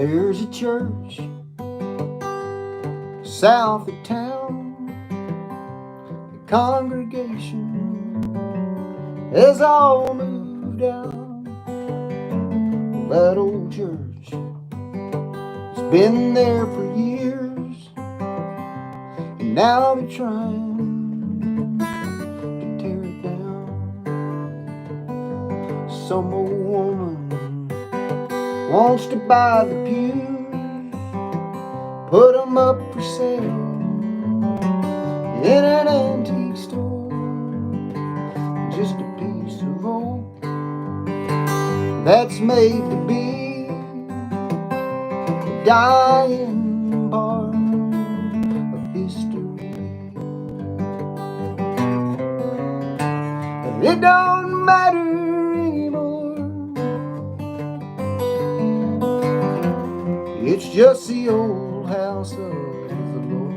There's a church south of town. The congregation has all moved out. That old church has been there for years, and now they're trying to tear it down. Some old woman wants to buy the pews, put them up for sale in an antique store. Just a piece of oak that's made to be a dying part of history. And it don't matter anymore, it's just the old house of the Lord.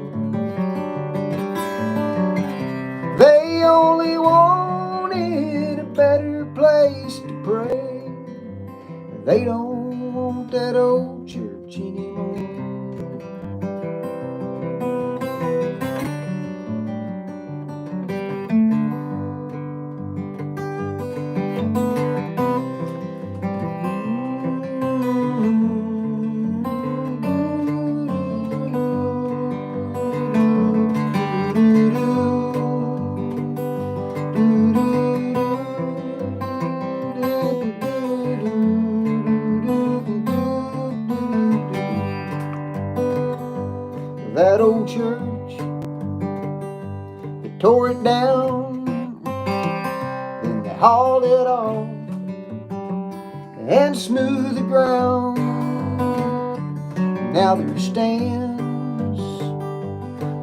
They only wanted a better place to pray. They don't want that old church anymore. That old church, they tore it down, then they hauled it off and smoothed the ground. Now there stands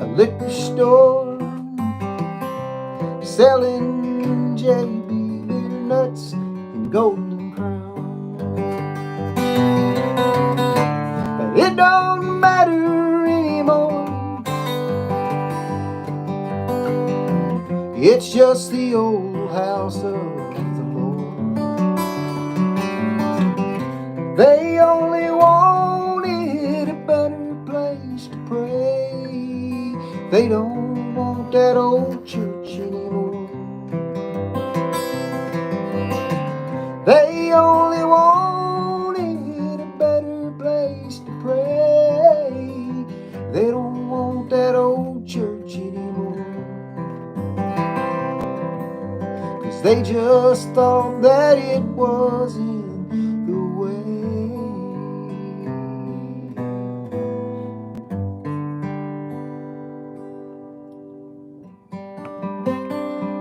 a liquor store selling JB beer nuts and Golden Crown. But it don't matter anymore, it's just the old house of the Lord. They only wanted a better place to pray. They don't want that old church anymore. They only wanted a better place to pray. They don't want that old church anymore. They just thought that it wasn't the way.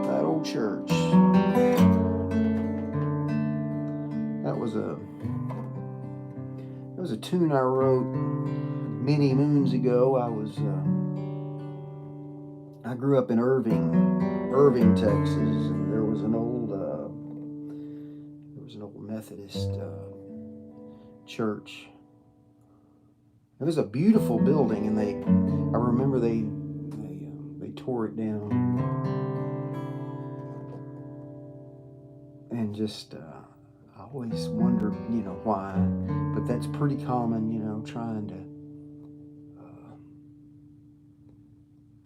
That old church. That was a tune I wrote many moons ago. I grew up in Irving, Texas, and there was an old Methodist church. It was a beautiful building, and I remember they tore it down, and just I always wondered, why. But that's pretty common, trying to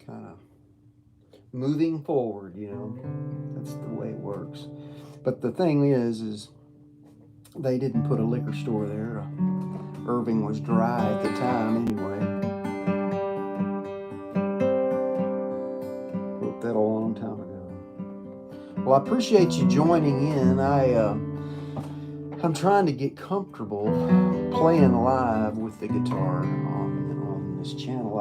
kind of moving forward, that's the way it works. But the thing is they didn't put a liquor store there. Irving was dry at the time anyway. Wrote that a long time ago. Well, I appreciate you joining in. I'm trying to get comfortable playing live with the guitar on this channel.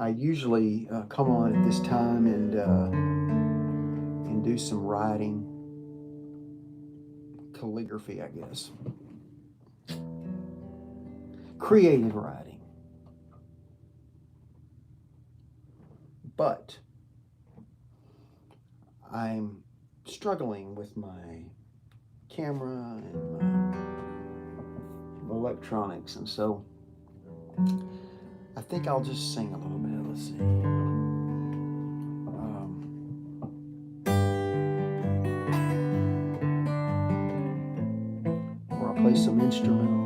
I usually come on at this time and do some writing, calligraphy, I guess, creative writing. But I'm struggling with my camera and my electronics, and so I think I'll just sing a little bit. Let's see. Or I'll play some instrumentals.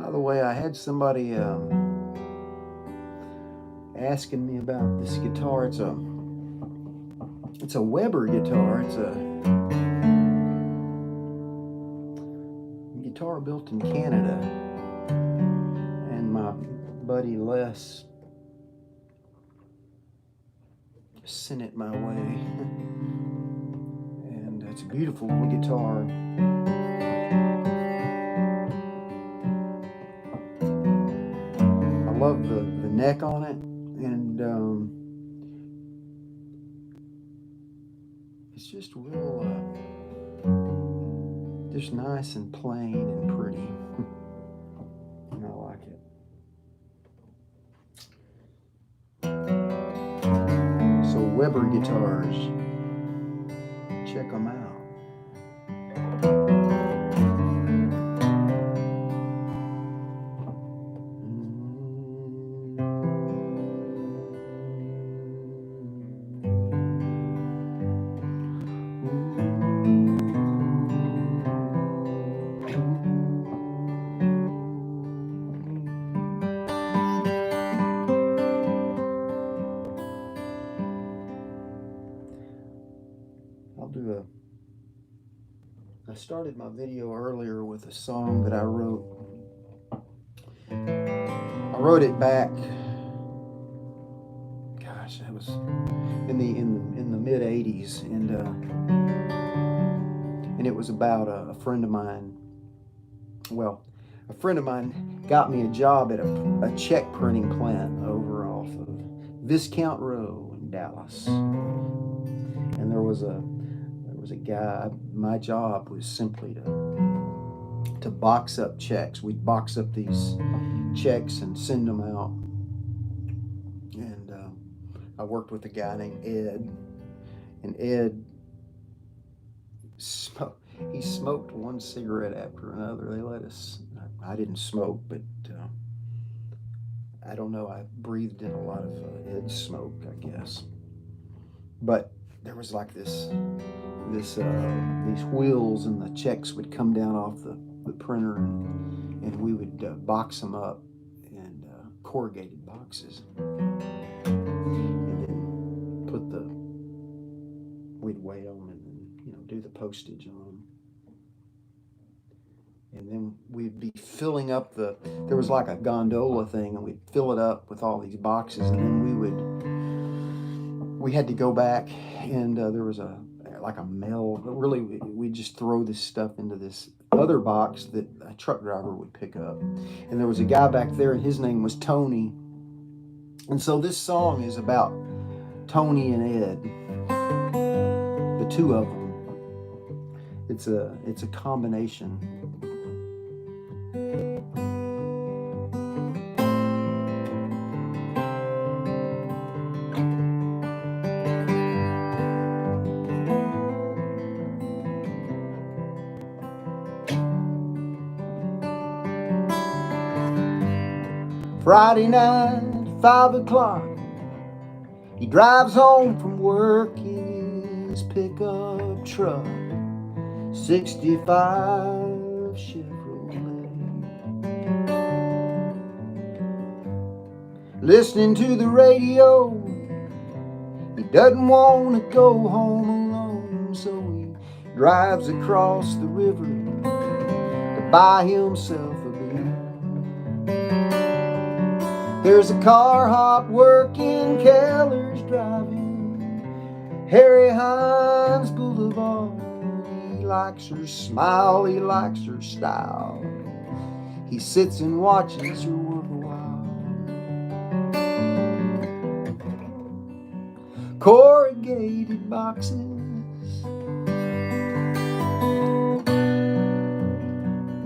By the way, I had somebody asking me about this guitar. It's a Weber guitar. It's a guitar built in Canada, and my buddy Les sent it my way, and it's a beautiful little guitar. I love the neck on it, and it's just real, just nice and plain and pretty, and I like it. So Weber guitars, check them out. I started my video earlier with a song that I wrote. I wrote it back, gosh, that was in the mid '80s, and it was about a friend of mine. Well, a friend of mine got me a job at a check printing plant over off of Viscount Row in Dallas, and there was a guy. My job was simply to box up checks. We'd box up these checks and send them out. And I worked with a guy named Ed, and Ed he smoked one cigarette after another. They let us. I didn't smoke, but I don't know. I breathed in a lot of Ed's smoke, I guess. But there was like these wheels, and the checks would come down off the printer, and we would box them up in corrugated boxes, and then we'd weigh them, and then do the postage on them, and then we'd be filling up there was like a gondola thing, and we'd fill it up with all these boxes, and then we had to go back, and there was a mail, but really we'd just throw this stuff into this other box that a truck driver would pick up. And there was a guy back there, and his name was Tony. And so this song is about Tony and Ed, the two of them. It's a combination. Friday night, 5 o'clock, he drives home from work in his pickup truck, 65 Chevrolet. Listening to the radio, he doesn't want to go home alone, so he drives across the river to buy himself a beer. There's a car hop working, Keller's driving Harry Hines Boulevard. He likes her smile, he likes her style. He sits and watches her work a while. Corrugated boxes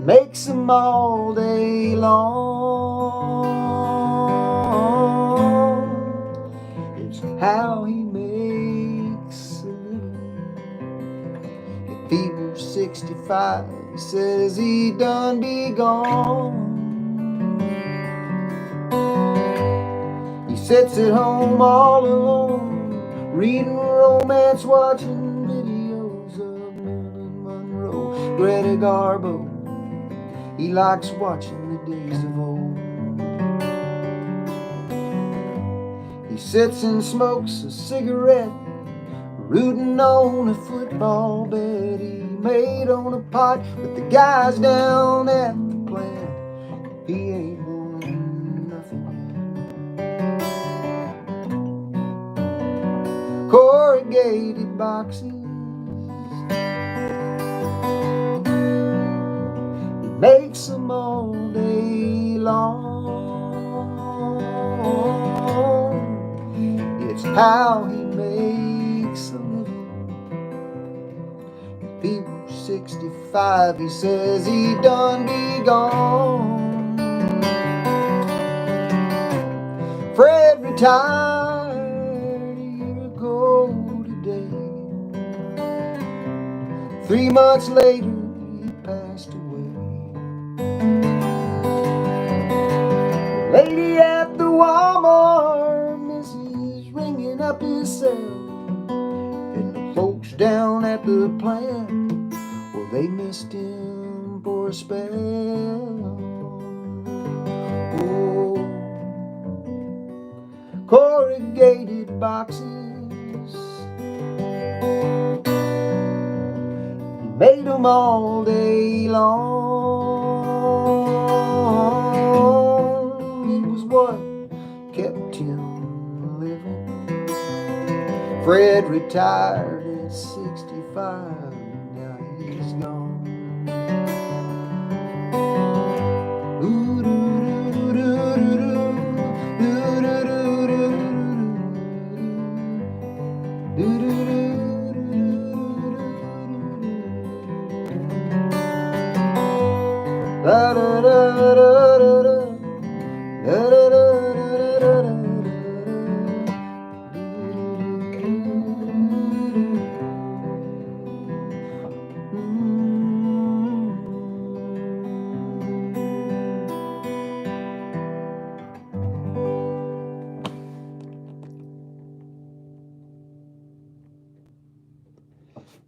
makes them all day long. It's how he makes a living. If he were 65, he says he done be gone. He sits at home all alone, reading romance, watching videos of Marilyn Monroe, Greta Garbo. He likes watching the days of old. He sits and smokes a cigarette, rooting on a football bet he made on a pot with the guys down at the plant. He ain't won nothing yet. Corrugated boxes, he makes them all day long. It's how he makes a living. People 65, he says he done be gone. Fred retired a year ago today. 3 months later, he passed away. The lady at the Walmart misses ringing up his cell, and the folks down at the plant, well, they missed him for a spell. Oh, corrugated boxes, he made them all day long. It was what kept him living. Fred retired at 65, now he's gone. La da da da da da, la da da da da da.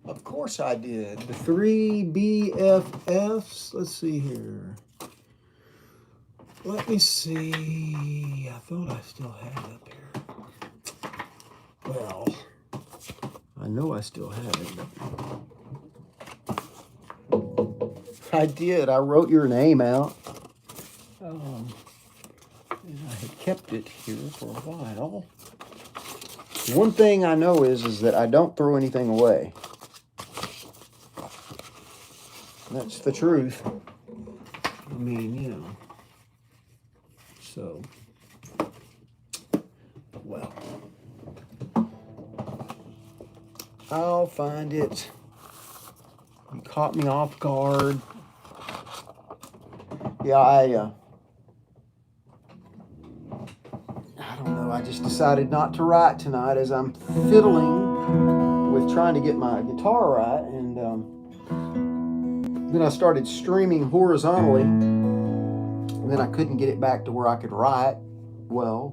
Of course I did. The 3 BFFs. Let's see here. Let me see. I thought I still had it up here. Well, I know I still have it. I did. I wrote your name out. And I had kept it here for a while. One thing I know is that I don't throw anything away. That's the truth. I mean, you know. So, well, I'll find it. You caught me off guard. Yeah, I don't know. I just decided not to write tonight as I'm fiddling with trying to get my guitar right, and then I started streaming horizontally, and then I couldn't get it back to where I could write well.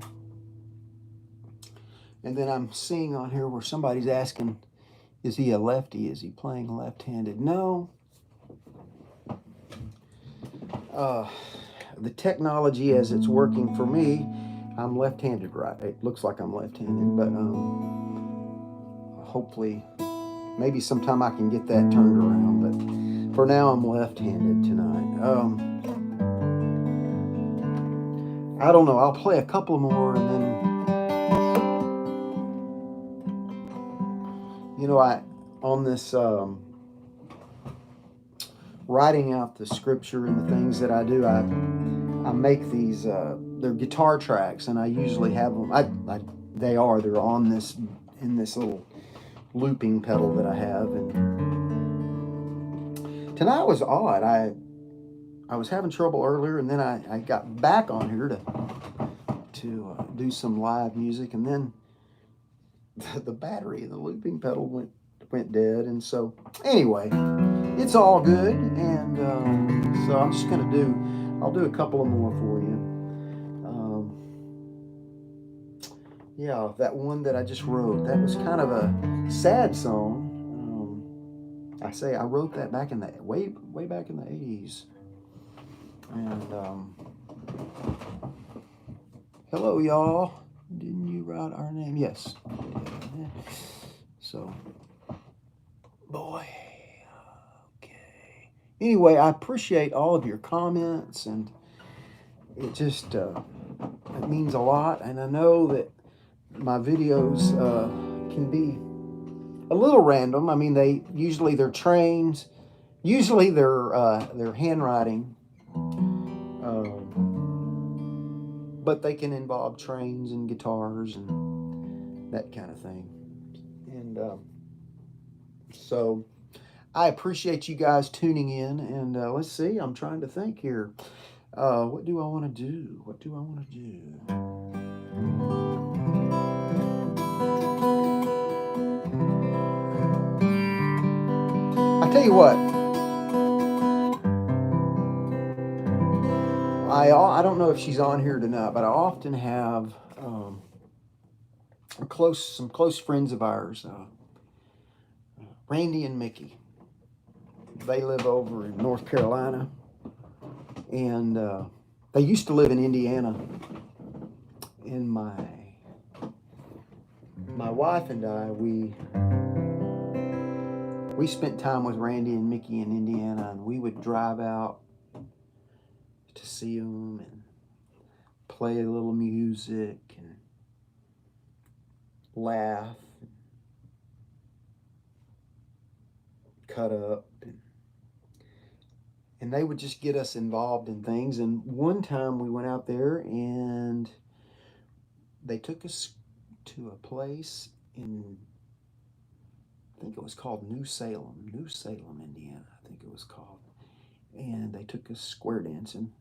And then I'm seeing on here where somebody's asking, is he a lefty? Is he playing left-handed? No. The technology as it's working for me, I'm left-handed right. It looks like I'm left-handed, but hopefully, maybe sometime I can get that turned around, but for now, I'm left-handed tonight. I don't know. I'll play a couple more, and then, you know, on this writing out the scripture and the things that I do, I make these. They're guitar tracks, and I usually have them. They're on this in this little looping pedal that I have, and tonight was odd. I was having trouble earlier, and then I got back on here to do some live music, and then the battery in the looping pedal went dead, and so anyway, it's all good, and so I'm just gonna I'll do a couple of more for you. Yeah, that one that I just wrote, that was kind of a sad song. I wrote that back in the way back in the 80s. And hello, y'all. Didn't you write our name? Yes. So, boy. Okay. Anyway, I appreciate all of your comments, and it just it means a lot. And I know that my videos can be a little random. I mean, they're trains. Usually they're handwriting. But they can involve trains and guitars and that kind of thing. And so I appreciate you guys tuning in. And let's see, I'm trying to think here. What do I want to do? What do I want to do? I tell you what. I don't know if she's on here tonight, but I often have some close friends of ours, Randy and Mickey. They live over in North Carolina, and they used to live in Indiana. And my wife and I, we spent time with Randy and Mickey in Indiana, and we would drive out to see them and play a little music and laugh and cut up, and they would just get us involved in things. And one time we went out there and they took us to a place in, I think it was called New Salem, Indiana, I think it was called. And they took us square dancing.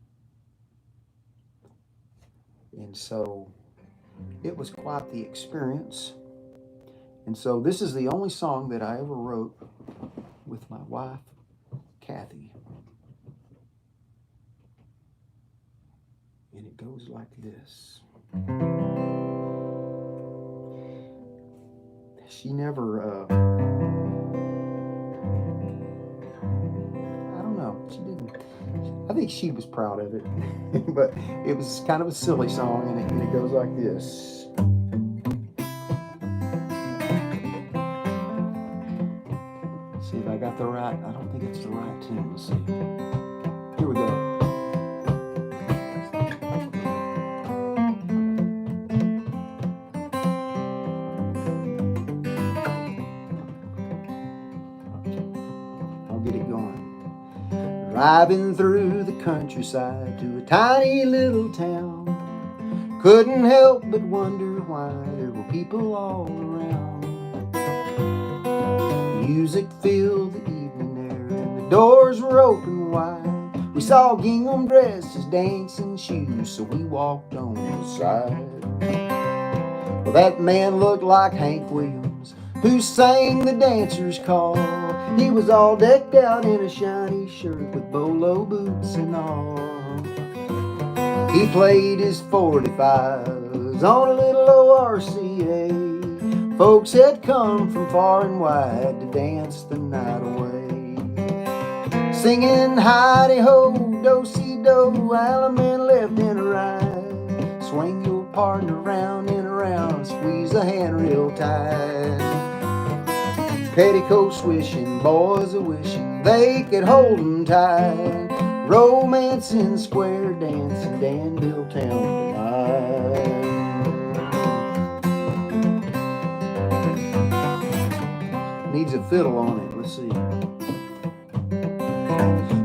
And so it was quite the experience. And so this is the only song that I ever wrote with my wife, Kathy. And it goes like this. She never, I don't know, she didn't. I think she was proud of it, but it was kind of a silly song, and it goes like this. See if I got the right, I don't think it's the right tune. Let's see. Here we go. I'll get it going. Driving through the countryside to a tiny little town, couldn't help but wonder why there were people all around. Music filled the evening air and the doors were open wide. We saw gingham dresses, dancing shoes, so we walked on the side. Well, that man looked like Hank Williams, who sang the dancer's call. He was all decked out in a shiny shirt with bolo boots and all. He played his 45s on a little ORCA. Folks had come from far and wide to dance the night away, singing hidey-ho, do-si-do, alaman left and right. Swing your partner round and around, squeeze the hand real tight. Petticoat swishing, boys a-wishing they could hold 'em tight. Romancing, square dancing, Danville Town tonight. Needs a fiddle on it, let's see.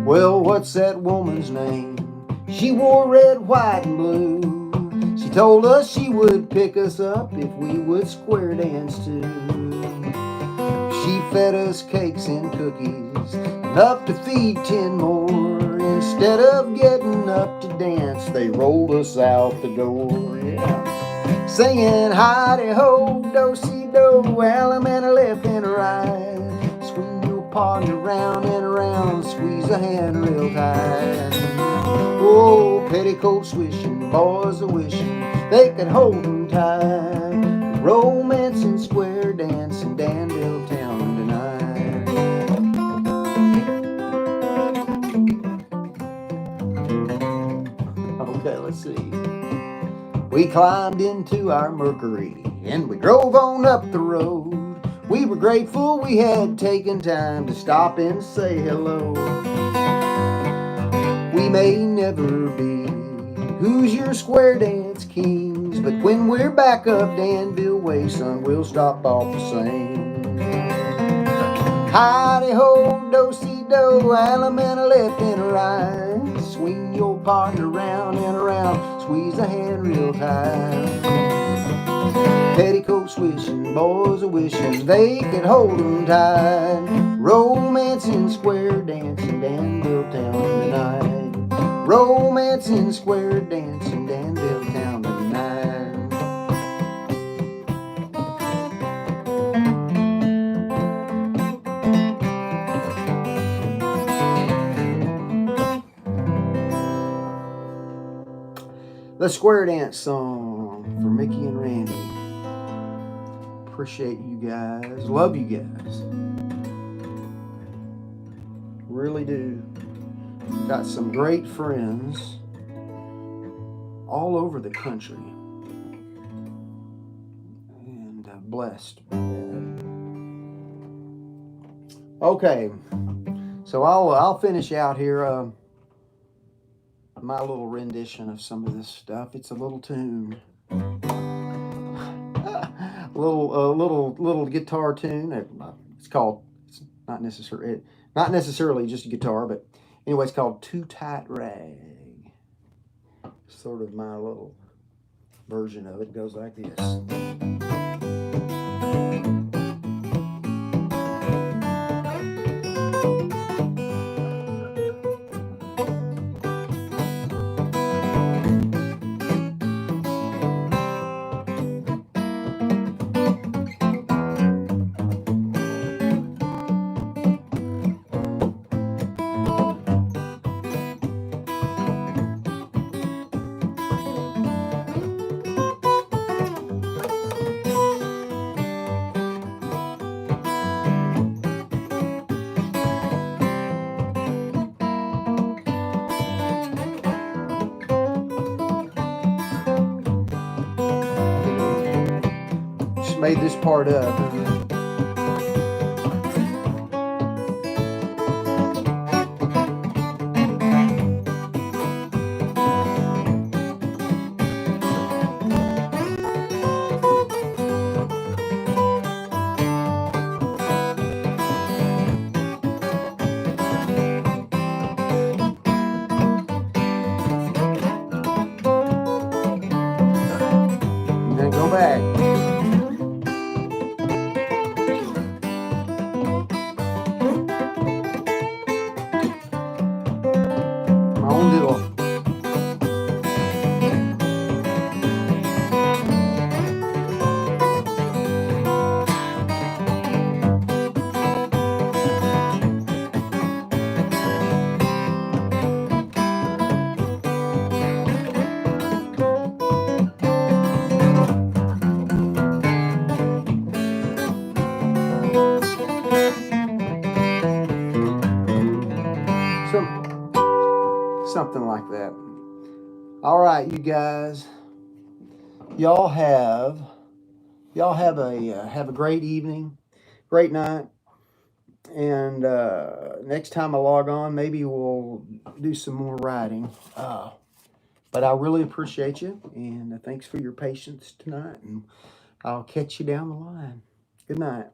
Well, what's that woman's name? She wore red, white, and blue. She told us she would pick us up if we would square dance too. She fed us cakes and cookies, enough to feed 10 more. Instead of getting up to dance, they rolled us out the door. Yeah. Singing hidey-ho, do-si-do, alaman left and right. Swing your partner round and around, squeeze a hand real tight. Oh, petticoat swishing, boys a-wishing they could hold 'em tight. Romancing, square dancing, Danville Town tonight. Okay, let's see. We climbed into our Mercury and we drove on up the road. We were grateful we had taken time to stop and say hello. We may never be Hoosier Square Dance kings, but when we're back up Danville way, son, we'll stop off the same. Hidey-ho, do-si-do, Alamana left and a right. Swing your partner round and around, squeeze the hand real tight. Petticoat swishing, boys are wishing they could hold 'em tight. Romancing, square dancing, Danville Town tonight. Romancing, square dancing, Danville Town tonight. The Square Dance song for Mickey and Randy. Appreciate you guys. Love you guys. Really do. Got some great friends all over the country. And blessed. Okay. So I'll finish out here my little rendition of some of this stuff. It's a little tune. little guitar tune. It's called. It's not necessarily just a guitar, but anyway, it's called "Too Tight Rag." Sort of my little version of it. It goes like this. Just made this part up. And then go back. My own little. Something like that. All right, you guys. Y'all have a great evening, great night, and next time I log on, maybe we'll do some more writing. But I really appreciate you, and thanks for your patience tonight, and I'll catch you down the line. Good night.